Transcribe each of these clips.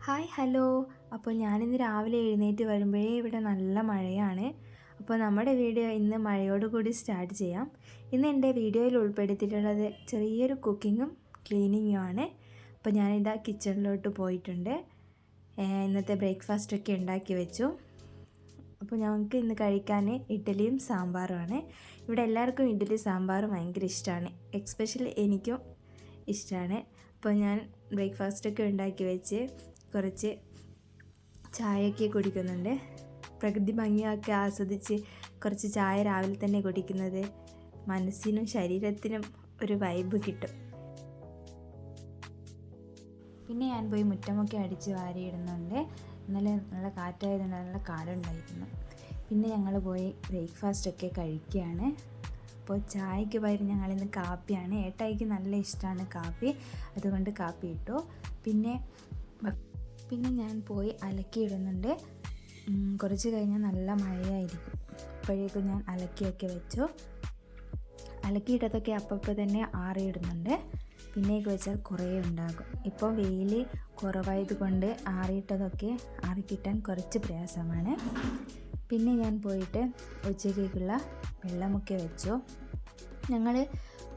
Hi hello. അപ്പോൾ ഞാനിന്ന് രാവിലെ എഴുന്നേറ്റ് വരുമ്പോഴേ ഇവിടെ നല്ല മഴയാണ്. അപ്പോൾ നമ്മുടെ വീഡിയോ ഇന്ന് മഴയോട് കൂടി സ്റ്റാർട്ട് ചെയ്യാം. ഇന്ന് എൻ്റെ വീഡിയോയിൽ ഉൾപ്പെടുത്തിയിട്ടുള്ളത് ചെറിയൊരു കുക്കിങ്ങും ക്ലീനിങ്ങും ആണ്. അപ്പോൾ ഞാനിതാ കിച്ചണിലോട്ട് പോയിട്ടുണ്ട്. ഇന്നത്തെ ബ്രേക്ക്ഫാസ്റ്റൊക്കെ ഉണ്ടാക്കി വെച്ചു. അപ്പോൾ ഞങ്ങൾക്ക് ഇന്ന് കഴിക്കാൻ ഇഡ്ഡലിയും സാമ്പാറുമാണ്. ഇവിടെ എല്ലാവർക്കും ഇഡ്ഡലി സാമ്പാറും ഭയങ്കര ഇഷ്ടമാണ്, എക്സ്പെഷ്യലി എനിക്കും ഇഷ്ടമാണ്. അപ്പോൾ ഞാൻ ബ്രേക്ക്ഫാസ്റ്റൊക്കെ ഉണ്ടാക്കി വെച്ച് കുറച്ച് ചായയൊക്കെ കുടിക്കുന്നുണ്ട്. പ്രകൃതി ഭംഗിയൊക്കെ ആസ്വദിച്ച് കുറച്ച് ചായ രാവിലെ തന്നെ കുടിക്കുന്നത് മനസ്സിനും ശരീരത്തിനും ഒരു വൈബ് കിട്ടും. പിന്നെ ഞാൻ പോയി മുറ്റമൊക്കെ അടിച്ച് വാരിയിടുന്നുണ്ട്. ഇന്നലെ നല്ല കാറ്റായതുകൊണ്ട് നല്ല കാടുണ്ടായിരുന്നു. പിന്നെ ഞങ്ങൾ പോയി ബ്രേക്ക്ഫാസ്റ്റൊക്കെ കഴിക്കുകയാണ്. അപ്പോൾ ചായക്ക് പകരം ഞങ്ങളിന്ന് കാപ്പിയാണ്. ഏട്ടായിക്ക് നല്ല ഇഷ്ടമാണ് കാപ്പി, അതുകൊണ്ട് കാപ്പി ഇട്ടു. പിന്നെ ഞാൻ പോയി അലക്കിയിടുന്നുണ്ട്. കുറച്ച് കഴിഞ്ഞാൽ നല്ല മഴയായിരിക്കും. അപ്പോഴേക്കും ഞാൻ അലക്കിയൊക്കെ വെച്ചു. അലക്കിയിട്ടതൊക്കെ അപ്പോൾ തന്നെ ആറിയിടുന്നുണ്ട്. പിന്നേക്ക് വെച്ചാൽ കുറേ ഉണ്ടാകും. ഇപ്പോൾ വെയിൽ കുറവായതുകൊണ്ട് ആറിയിട്ടതൊക്കെ ആറിക്കിട്ടാൻ കുറച്ച് പ്രയാസമാണ്. പിന്നെ ഞാൻ പോയിട്ട് ഉച്ചക്കേക്കുള്ള വെള്ളമൊക്കെ വെച്ചു. ഞങ്ങൾ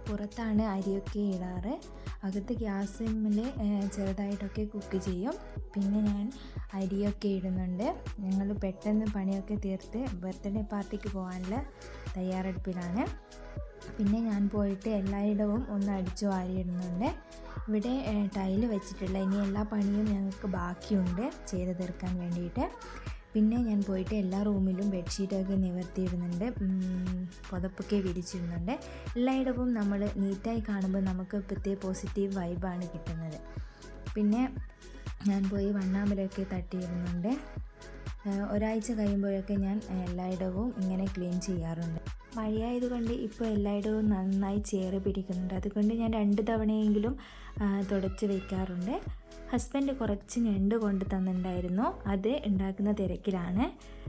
പുറത്താണ് അരിയൊക്കെ ഇടാറ്. അകത്ത് ഗ്യാസിൽ ചെറുതായിട്ടൊക്കെ കുക്ക് ചെയ്യും. പിന്നെ ഞാൻ അരിയൊക്കെ ഇടുന്നുണ്ട്. ഞങ്ങൾ പെട്ടെന്ന് പണിയൊക്കെ തീർത്ത് ബർത്ത്ഡേ പാർട്ടിക്ക് പോകാനുള്ള തയ്യാറെടുപ്പിലാണ്. പിന്നെ ഞാൻ പോയിട്ട് എല്ലായിടവും ഒന്ന് അടിച്ചു വാരിയിടുന്നുണ്ട്. ഇവിടെ ടൈല് വെച്ചിട്ടില്ല, ഇനി എല്ലാ പണിയും ഞങ്ങൾക്ക് ബാക്കിയുണ്ട് ചെയ്ത് തീർക്കാൻ വേണ്ടിയിട്ട്. പിന്നെ ഞാൻ പോയിട്ട് എല്ലാ റൂമിലും ബെഡ്ഷീറ്റൊക്കെ നിവർത്തിയിടുന്നുണ്ട്, പുതപ്പൊക്കെ വിരിച്ചിടുന്നുണ്ട്. എല്ലായിടവും നമ്മൾ നീറ്റായി കാണുമ്പോൾ നമുക്ക് പ്രത്യേക പോസിറ്റീവ് വൈബാണ് കിട്ടുന്നത്. പിന്നെ ഞാൻ പോയി വണ്ണാമ്പലമൊക്കെ തട്ടിയിടുന്നുണ്ട്. ഒരാഴ്ച കഴിയുമ്പോഴൊക്കെ ഞാൻ എല്ലായിടവും ഇങ്ങനെ ക്ലീൻ ചെയ്യാറുണ്ട്. മഴയായതുകൊണ്ട് ഇപ്പോൾ എല്ലായിടവും നന്നായി ചേറ് പിടിക്കുന്നുണ്ട്. അതുകൊണ്ട് ഞാൻ 2 തവണയെങ്കിലും തുടച്ച് വയ്ക്കാറുണ്ട്. ഹസ്ബൻഡ് കുറച്ച് ഞണ്ട് കൊണ്ട് തന്നിട്ടുണ്ടായിരുന്നു, അത് ഉണ്ടാക്കുന്ന തിരക്കിലാണ്.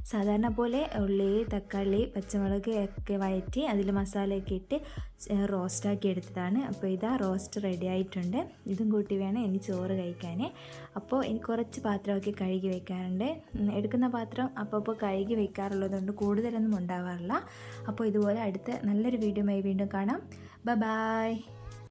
സാധാരണ പോലെ ഉള്ളി, തക്കാളി, പച്ചമുളക് ഒക്കെ വഴറ്റി അതിൽ മസാലയൊക്കെ ഇട്ട് റോസ്റ്റാക്കി എടുത്തതാണ്. അപ്പോൾ ഇതാ റോസ്റ്റ് റെഡി ആയിട്ടുണ്ട്. ഇതും കൂട്ടി വേണം ഇനി ചോറ് കഴിക്കാൻ. അപ്പോൾ എനിക്ക് കുറച്ച് പാത്രമൊക്കെ കഴുകി വെക്കാറുണ്ട്. എടുക്കുന്ന പാത്രം അപ്പോൾ കഴുകി വെക്കാറുള്ളതുകൊണ്ട് കൂടുതലൊന്നും ഉണ്ടാവാറില്ല. അപ്പോൾ ഇതുപോലെ അടുത്ത നല്ലൊരു വീഡിയോയുമായി വീണ്ടും കാണാം. ബൈ.